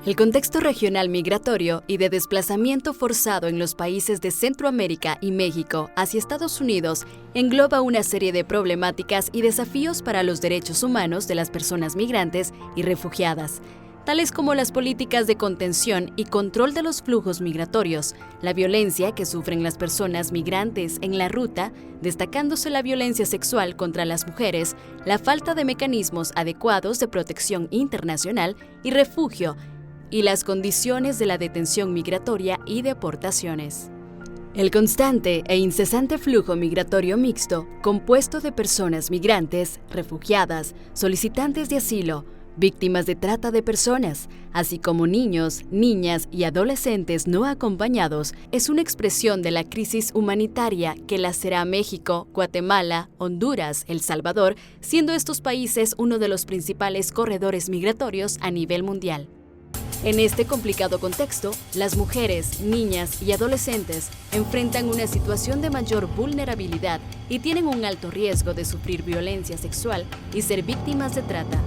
El contexto regional migratorio y de desplazamiento forzado en los países de Centroamérica y México hacia Estados Unidos engloba una serie de problemáticas y desafíos para los derechos humanos de las personas migrantes y refugiadas, tales como las políticas de contención y control de los flujos migratorios, la violencia que sufren las personas migrantes en la ruta, destacándose la violencia sexual contra las mujeres, la falta de mecanismos adecuados de protección internacional y refugio, y las condiciones de la detención migratoria y deportaciones. El constante e incesante flujo migratorio mixto, compuesto de personas migrantes, refugiadas, solicitantes de asilo, víctimas de trata de personas, así como niños, niñas y adolescentes no acompañados, es una expresión de la crisis humanitaria que lacera a México, Guatemala, Honduras, El Salvador, siendo estos países uno de los principales corredores migratorios a nivel mundial. En este complicado contexto, las mujeres, niñas y adolescentes enfrentan una situación de mayor vulnerabilidad y tienen un alto riesgo de sufrir violencia sexual y ser víctimas de trata.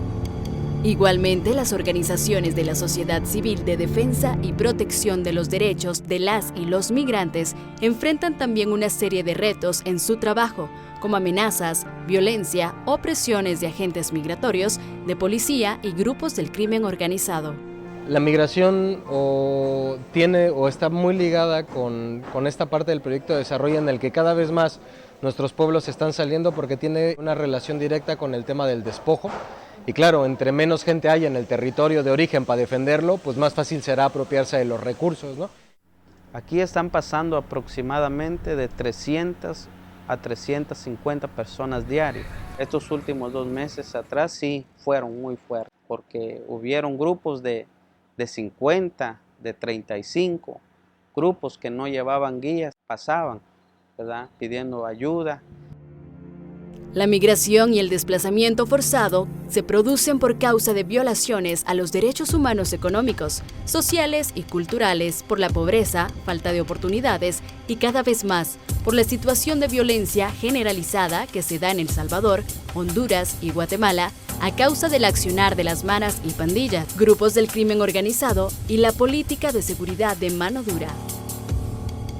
Igualmente, las organizaciones de la sociedad civil de defensa y protección de los derechos de las y los migrantes enfrentan también una serie de retos en su trabajo, como amenazas, violencia o presiones de agentes migratorios, de policía y grupos del crimen organizado. La migración tiene o está muy ligada con esta parte del proyecto de desarrollo en el que cada vez más nuestros pueblos están saliendo porque tiene una relación directa con el tema del despojo. Y claro, entre menos gente haya en el territorio de origen para defenderlo, pues más fácil será apropiarse de los recursos, ¿no? Aquí están pasando aproximadamente de 300 a 350 personas diarias. Estos últimos 2 meses atrás sí fueron muy fuertes porque hubieron grupos de 50, de 35, grupos que no llevaban guías, pasaban, ¿verdad?, pidiendo ayuda. La migración y el desplazamiento forzado se producen por causa de violaciones a los derechos humanos económicos, sociales y culturales, por la pobreza, falta de oportunidades y cada vez más por la situación de violencia generalizada que se da en El Salvador, Honduras y Guatemala a causa del accionar de las maras y pandillas, grupos del crimen organizado y la política de seguridad de mano dura.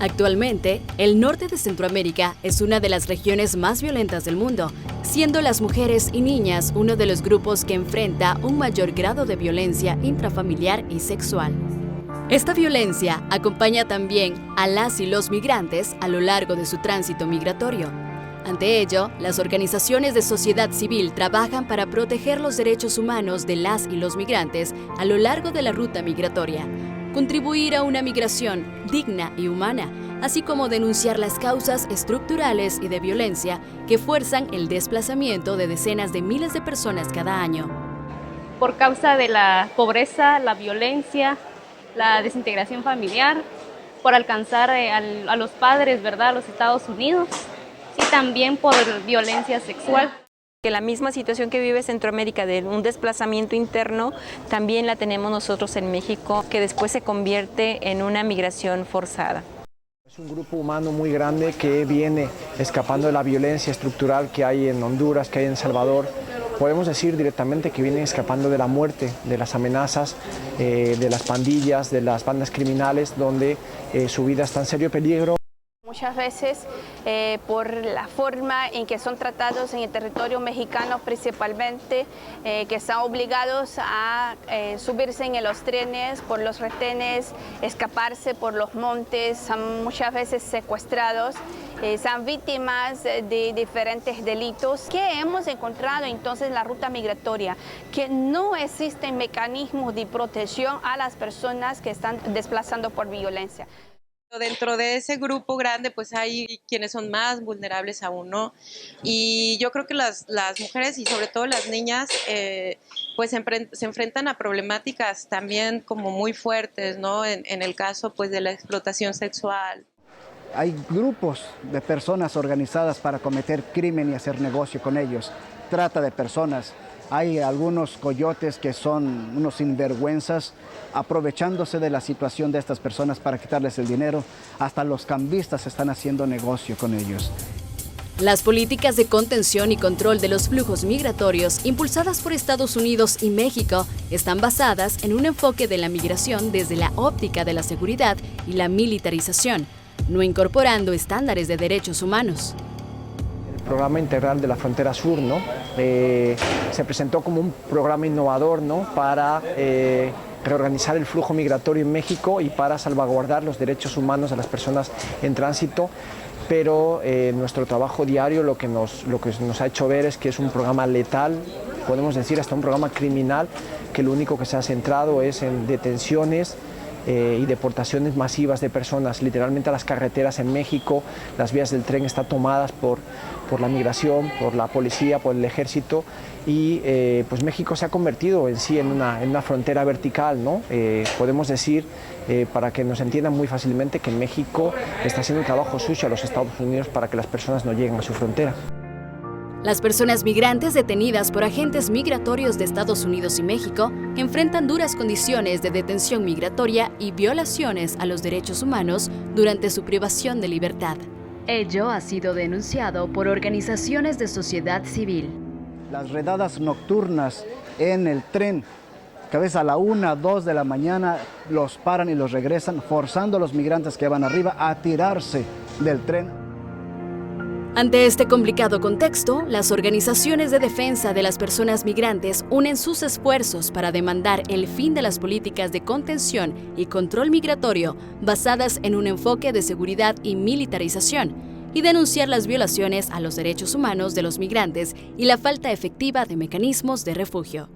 Actualmente, el norte de Centroamérica es una de las regiones más violentas del mundo, siendo las mujeres y niñas uno de los grupos que enfrenta un mayor grado de violencia intrafamiliar y sexual. Esta violencia acompaña también a las y los migrantes a lo largo de su tránsito migratorio. Ante ello, las organizaciones de sociedad civil trabajan para proteger los derechos humanos de las y los migrantes a lo largo de la ruta migratoria, contribuir a una migración digna y humana, así como denunciar las causas estructurales y de violencia que fuerzan el desplazamiento de decenas de miles de personas cada año. Por causa de la pobreza, la violencia, la desintegración familiar, por alcanzar a los padres, ¿verdad?, a los Estados Unidos, y también por violencia sexual. Que la misma situación que vive Centroamérica de un desplazamiento interno, también la tenemos nosotros en México, que después se convierte en una migración forzada. Es un grupo humano muy grande que viene escapando de la violencia estructural que hay en Honduras, que hay en El Salvador. Podemos decir directamente que vienen escapando de la muerte, de las amenazas, de las pandillas, de las bandas criminales, donde su vida está en serio peligro. Muchas veces por la forma en que son tratados en el territorio mexicano principalmente, que están obligados a subirse en los trenes, por los retenes, escaparse por los montes, son muchas veces secuestrados, son víctimas de diferentes delitos. ¿Qué hemos encontrado entonces en la ruta migratoria? Que no existen mecanismos de protección a las personas que están desplazando por violencia. Dentro de ese grupo grande pues hay quienes son más vulnerables aún, ¿no? Y yo creo que las mujeres y sobre todo las niñas pues se enfrentan a problemáticas también como muy fuertes, ¿no? En el caso pues de la explotación sexual. Hay grupos de personas organizadas para cometer crimen y hacer negocio con ellos, trata de personas. Hay algunos coyotes que son unos sinvergüenzas aprovechándose de la situación de estas personas para quitarles el dinero. Hasta los cambistas están haciendo negocio con ellos. Las políticas de contención y control de los flujos migratorios impulsadas por Estados Unidos y México están basadas en un enfoque de la migración desde la óptica de la seguridad y la militarización, no incorporando estándares de derechos humanos. El programa integral de la frontera sur, ¿no? Se presentó como un programa innovador, ¿no? Para reorganizar el flujo migratorio en México y para salvaguardar los derechos humanos de las personas en tránsito. Pero nuestro trabajo diario lo que nos ha hecho ver es que es un programa letal, podemos decir hasta un programa criminal, que lo único que se ha centrado es en detenciones y deportaciones masivas de personas, literalmente a las carreteras en México. Las vías del tren están tomadas por la migración, por la policía, por el ejército, y pues México se ha convertido en sí en una frontera vertical, ¿no? Podemos decir, para que nos entiendan muy fácilmente, que México está haciendo un trabajo sucio a los Estados Unidos para que las personas no lleguen a su frontera. Las personas migrantes detenidas por agentes migratorios de Estados Unidos y México enfrentan duras condiciones de detención migratoria y violaciones a los derechos humanos durante su privación de libertad. Ello ha sido denunciado por organizaciones de sociedad civil. Las redadas nocturnas en el tren, que a veces a la 1, 2 de la mañana los paran y los regresan, forzando a los migrantes que van arriba a tirarse del tren. Ante este complicado contexto, las organizaciones de defensa de las personas migrantes unen sus esfuerzos para demandar el fin de las políticas de contención y control migratorio basadas en un enfoque de seguridad y militarización, y denunciar las violaciones a los derechos humanos de los migrantes y la falta efectiva de mecanismos de refugio.